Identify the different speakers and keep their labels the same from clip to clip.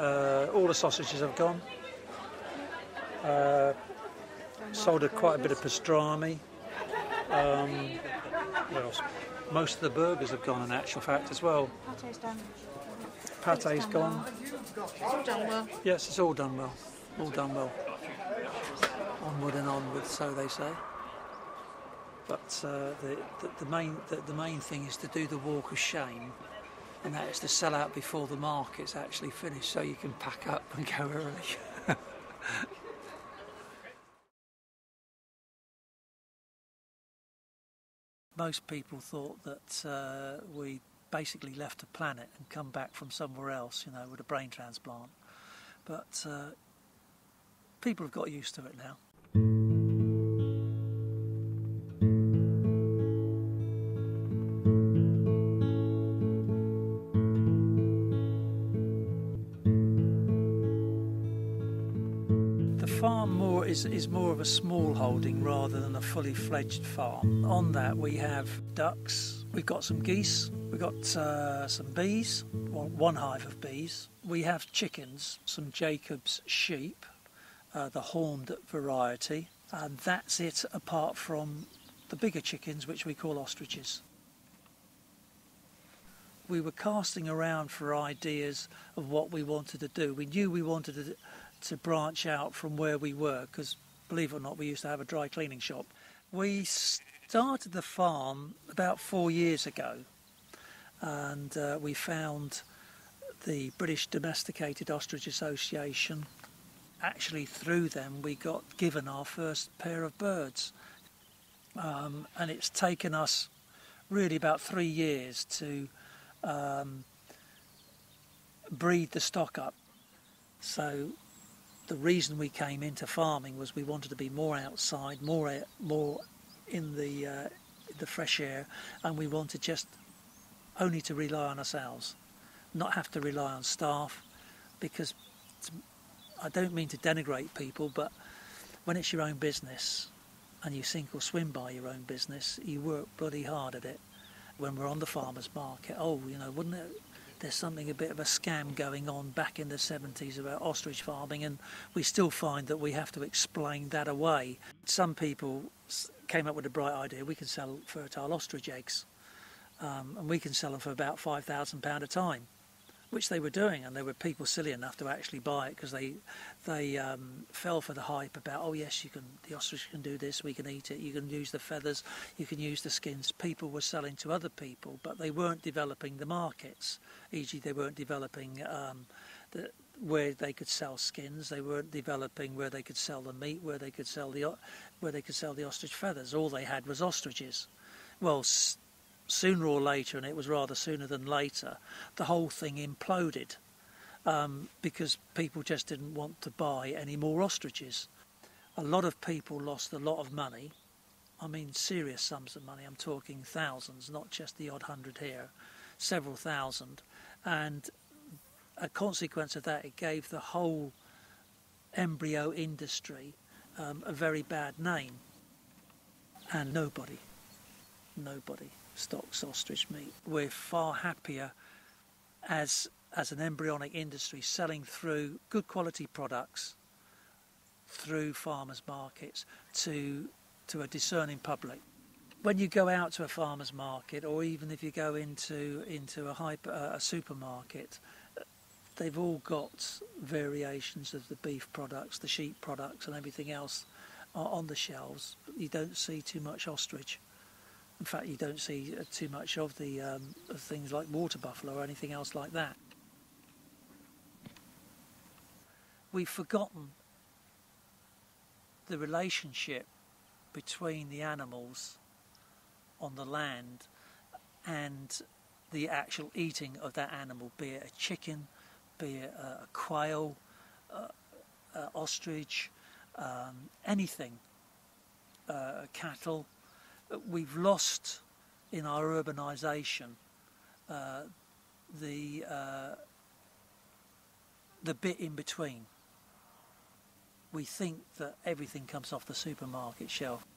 Speaker 1: All the sausages have gone. Sold quite a bit of pastrami. What else? Most of the burgers have gone in actual fact as well.
Speaker 2: Pate's done.
Speaker 1: Pate's gone.
Speaker 2: It's all done well.
Speaker 1: Yes, it's all done well. All done well. Onward and onward, so they say. But the main thing is to do the walk of shame, and that is to sell out before the market's actually finished, so you can pack up and go early. Most people thought that we basically left the planet and come back from somewhere else, you know, with a brain transplant. But people have got used to it now. The farm is more of a small holding rather than a fully fledged farm. On that we have ducks, we've got some geese, we've got some bees, well, one hive of bees. We have chickens, some Jacob's sheep, the horned variety, and that's it apart from the bigger chickens which we call ostriches. We were casting around for ideas of what we wanted to do. We knew we wanted to branch out from where we were, because believe it or not, we used to have a dry cleaning shop. We started the farm about 4 years ago, and we found the British Domesticated Ostrich Association. Actually, through them we got given our first pair of birds, and it's taken us really about 3 years to breed the stock up. So the reason we came into farming was we wanted to be more outside, more in the fresh air, and we wanted just only to rely on ourselves, not have to rely on staff, because I don't mean to denigrate people, but when it's your own business and you sink or swim by your own business, you work bloody hard at it. When we're on the farmers market, wouldn't it, there's something, a bit of a scam going on back in the 70s about ostrich farming, and we still find that we have to explain that away. Some people came up with a bright idea: we can sell fertile ostrich eggs, and we can sell them for about £5,000 a time, which they were doing, and there were people silly enough to actually buy it because they fell for the hype about, oh yes, the ostrich can do this, we can eat it, you can use the feathers, you can use the skins. People were selling to other people, but they weren't developing the markets. E.g., they weren't developing where they could sell skins, they weren't developing where they could sell the meat, where they could sell the ostrich feathers. All they had was ostriches. Well, sooner or later, and it was rather sooner than later, the whole thing imploded because people just didn't want to buy any more ostriches. A lot of people lost a lot of money. I mean, serious sums of money. I'm talking thousands, not just the odd hundred here, several thousand. And a consequence of that, it gave the whole embryo industry a very bad name. And nobody stocks ostrich meat. We're far happier as an embryonic industry selling through good quality products through farmers markets to a discerning public. When you go out to a farmers market, or even if you go into a supermarket, they've all got variations of the beef products, the sheep products and everything else on the shelves. You don't see too much ostrich. In fact, you don't see too much of the of things like water buffalo or anything else like that. We've forgotten the relationship between the animals on the land and the actual eating of that animal, be it a chicken, be it a quail, ostrich, anything, cattle. We've lost in our urbanisation the bit in between. We think that everything comes off the supermarket shelf.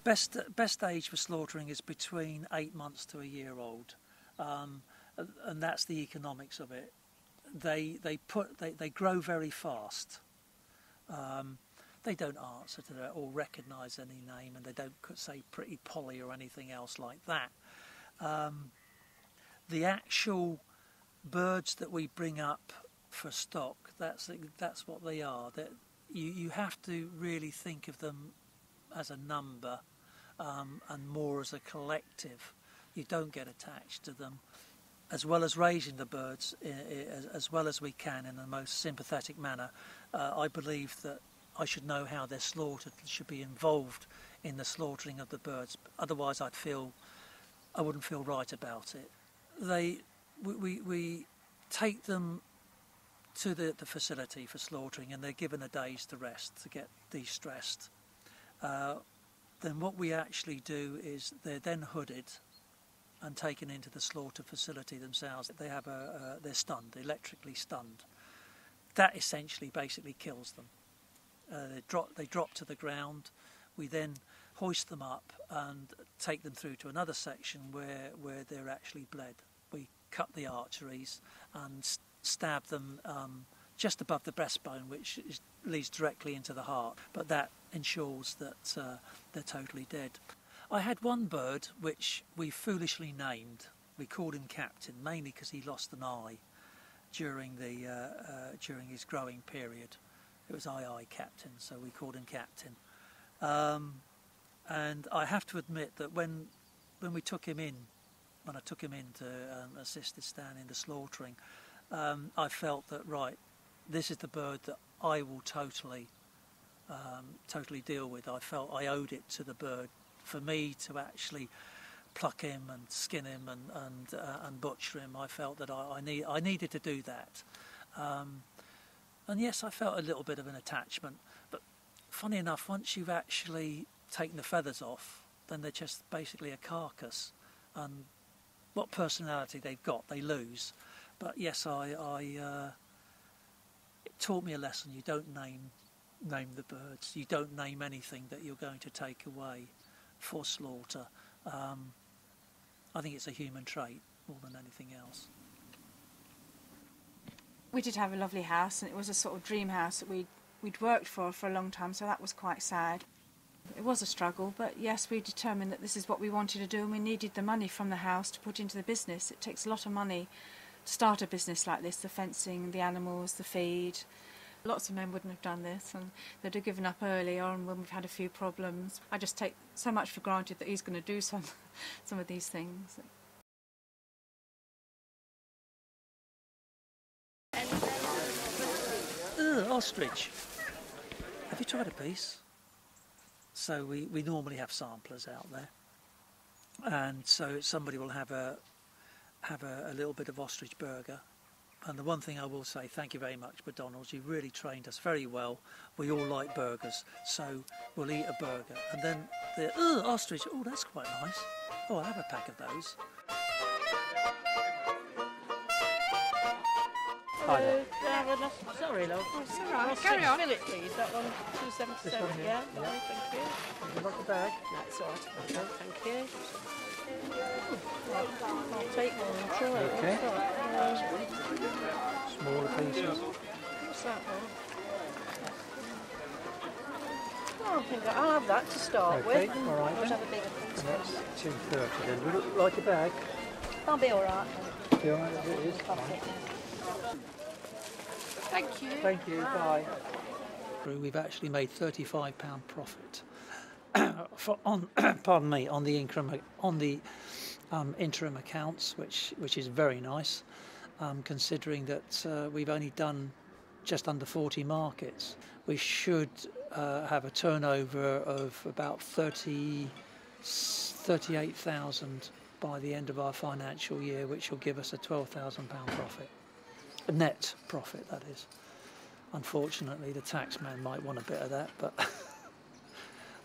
Speaker 1: Best age for slaughtering is between 8 months to a year old, and that's the economics of it. they grow very fast. They don't answer to that or recognise any name, and they don't say Pretty Polly or anything else like that. The actual birds that we bring up for stock, that's what they are. That you have to really think of them as a number and more as a collective. You don't get attached to them. As well as raising the birds as well as we can in the most sympathetic manner, I believe that I should know how they're slaughtered, should be involved in the slaughtering of the birds. Otherwise I wouldn't feel right about it. We take them to the facility for slaughtering, and they're given a day's to rest to get de-stressed. Then what we actually do is they're then hooded and taken into the slaughter facility themselves. They're stunned, electrically stunned. That essentially basically kills them. They drop to the ground. We then hoist them up and take them through to another section where they're actually bled. We cut the arteries and stab them just above the breastbone, which leads directly into the heart, but that ensures that they're totally dead. I had one bird which we foolishly named. We called him Captain, mainly because he lost an eye during his growing period. It was aye Captain, so we called him Captain. And I have to admit that when I took him in to assist Stan in the slaughtering, I felt that, right, this is the bird that I will totally deal with. I felt I owed it to the bird for me to actually pluck him and skin him and butcher him. I felt that I needed to do that. And yes, I felt a little bit of an attachment, but funny enough, once you've actually taken the feathers off, then they're just basically a carcass, and what personality they've got, they lose. But yes, it taught me a lesson. You don't name the birds. You don't name anything that you're going to take away for slaughter. I think it's a human trait more than anything else.
Speaker 2: We did have a lovely house, and it was a sort of dream house that we'd worked for a long time, so that was quite sad. It was a struggle, but yes, we determined that this is what we wanted to do, and we needed the money from the house to put into the business. It takes a lot of money to start a business like this, the fencing, the animals, the feed. Lots of men wouldn't have done this, and they'd have given up early on when we've had a few problems. I just take so much for granted that he's going to do some of these things.
Speaker 1: Ostrich. Have you tried a piece? So we normally have samplers out there, and so somebody will have a little bit of ostrich burger. And the one thing I will say, thank you very much, McDonald's, you really trained us very well. We all like burgers, so we'll eat a burger. And then the ostrich, oh, that's quite nice. Oh, I'll have a pack of those. Hi there.
Speaker 3: Sorry, love.
Speaker 2: Oh, it's all right. Carry on.
Speaker 3: Fillet, please. That one, 277.
Speaker 1: One here?
Speaker 3: Yeah,
Speaker 1: Yeah.
Speaker 3: lovely, thank you.
Speaker 1: Would you like the bag?
Speaker 3: No, it's all right. Okay. Thank you. I'll take one and try it.
Speaker 1: Okay.
Speaker 3: What's that?
Speaker 1: Smaller pieces.
Speaker 3: What's that one? Oh, I think I'll have that to start
Speaker 1: Okay,
Speaker 3: with.
Speaker 1: all right
Speaker 3: I'll
Speaker 1: then.
Speaker 3: have a bigger piece.
Speaker 1: And that's 230 then. Would you like a bag?
Speaker 3: I'll be all right.
Speaker 1: Be all right as it is? Fine.
Speaker 2: Thank you.
Speaker 1: Thank you. Bye. We've actually made £35 profit pardon me, on the interim accounts, which is very nice, considering that we've only done just under 40 markets. We should have a turnover of about 38,000 by the end of our financial year, which will give us a £12,000 profit. A net profit, that is. Unfortunately, the taxman might want a bit of that, but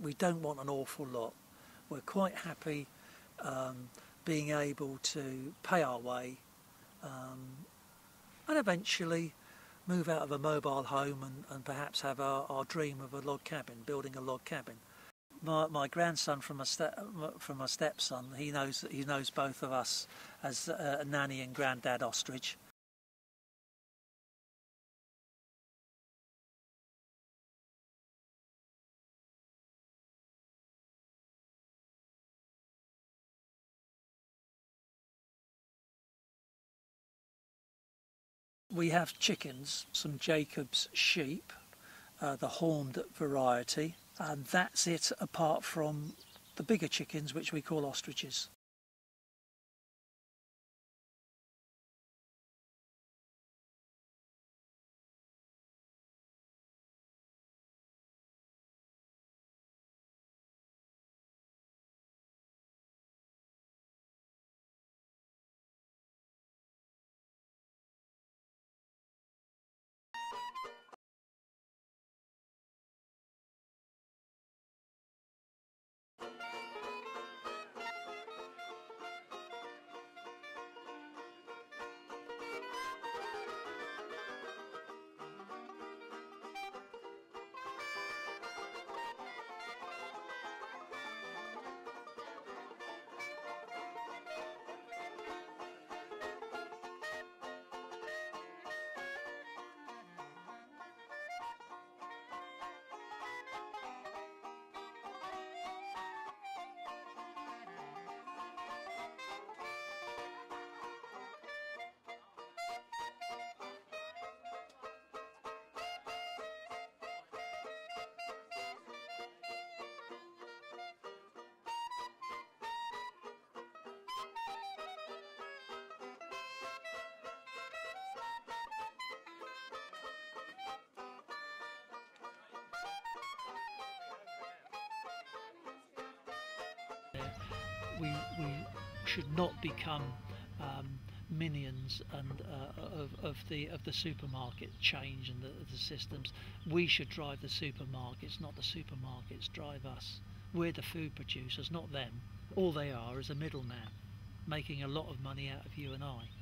Speaker 1: we don't want an awful lot. We're quite happy being able to pay our way and eventually move out of a mobile home and perhaps have our dream of a log cabin, building a log cabin. My grandson from my stepson, he knows both of us as Nanny and Grandad Ostrich. We have chickens, some Jacob's sheep, the horned variety, and that's it apart from the bigger chickens, which we call ostriches. We should not become minions of the supermarket change and the systems. We should drive the supermarkets, not the supermarkets drive us. We're the food producers, not them. All they are is a middleman, making a lot of money out of you and I.